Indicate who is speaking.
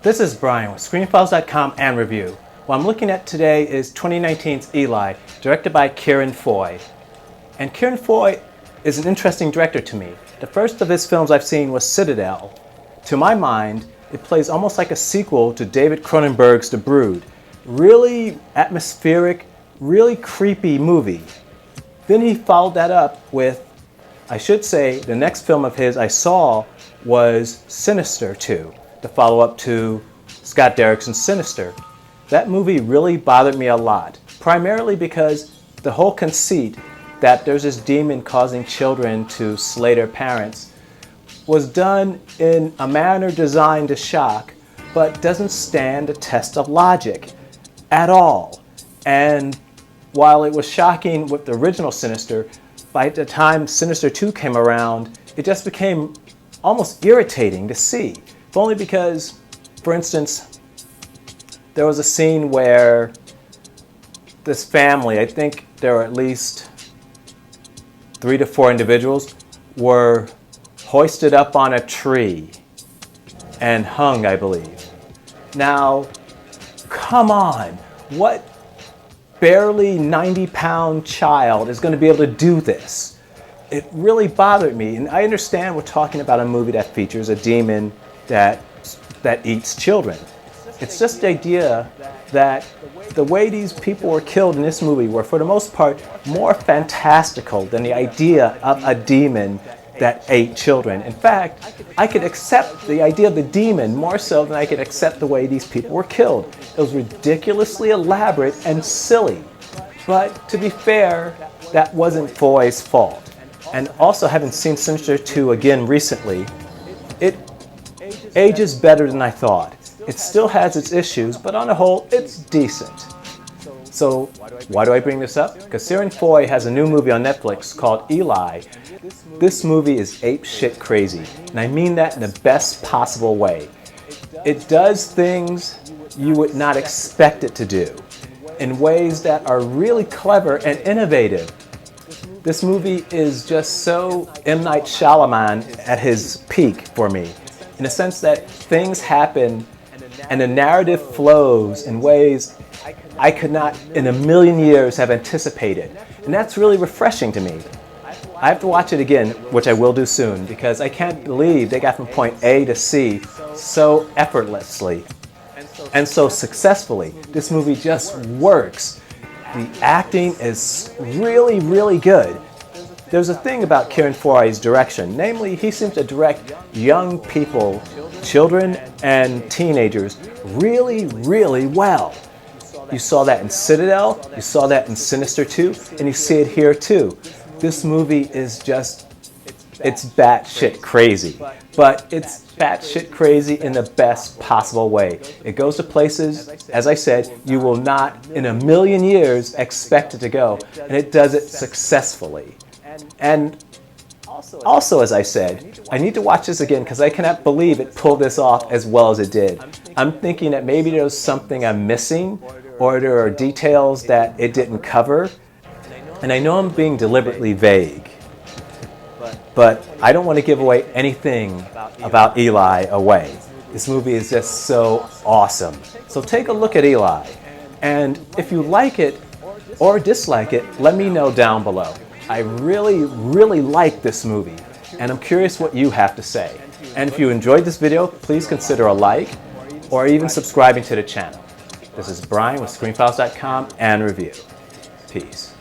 Speaker 1: This is Brian with ScreenFiles.com and Review. What I'm looking at today is 2019's Eli, directed by Ciarán Foy. And Ciarán Foy is an interesting director to me. The first of his films I've seen was Citadel. To my mind, it plays almost like a sequel to David Cronenberg's The Brood. Really atmospheric, really creepy movie. Then he followed that up with, I should say, the next film of his I saw was Sinister 2. The follow-up to Scott Derrickson's Sinister. That movie really bothered me a lot, primarily because the whole conceit that there's this demon causing children to slay their parents was done in a manner designed to shock, but doesn't stand the test of logic at all. And while it was shocking with the original Sinister, by the time Sinister 2 came around, it just became almost irritating to see. If only because, for instance, there was a scene where this family, I think there were at least 3 to 4 individuals, were hoisted up on a tree and hung, I believe. Now, come on, what barely 90-pound child is going to be able to do this? It really bothered me, and I understand we're talking about a movie that features a demon that eats children. It's just the idea that the way these people were killed in this movie were, for the most part, more fantastical than the idea of a demon that ate children. In fact, I could accept the idea of the demon more so than I could accept the way these people were killed. It was ridiculously elaborate and silly. But to be fair, that wasn't Foy's fault. And also, having seen Sinister 2 again recently, it ages better than I thought. It still has its issues, but on the whole, it's decent. So, why do I bring this up? Because Ciarán Foy has a new movie on Netflix called Eli. This movie is ape-shit crazy, and I mean that in the best possible way. It does things you would not expect it to do, in ways that are really clever and innovative. This movie is just so M. Night Shyamalan at his peak for me, in the sense that things happen and the narrative flows in ways I could not in a million years have anticipated. And that's really refreshing to me. I have to watch it again, which I will do soon, because I can't believe they got from point A to C so effortlessly and so successfully. This movie just works. The acting is really, really good. There's a thing about Ciarán Foy's direction, namely he seems to direct young people, children and teenagers, really, really well. You saw that in Citadel, you saw that in Sinister 2, and you see it here too. This movie is just, it's batshit crazy, but it's batshit crazy in the best possible way. It goes to places, as I said, you will not in a million years expect it to go, and it does it successfully. And also, as I said, I need to watch this again because I cannot believe it pulled this off as well as it did. I'm thinking that maybe there's something I'm missing, or there are details that it didn't cover. And I know I'm being deliberately vague, but I don't want to give away anything about Eli away. This movie is just so awesome. So take a look at Eli, and if you like it or dislike it, let me know down below. I really, really like this movie, and I'm curious what you have to say. And if you enjoyed this video, please consider a like, or even subscribing to the channel. This is Brian with ScreenFiles.com and Review. Peace.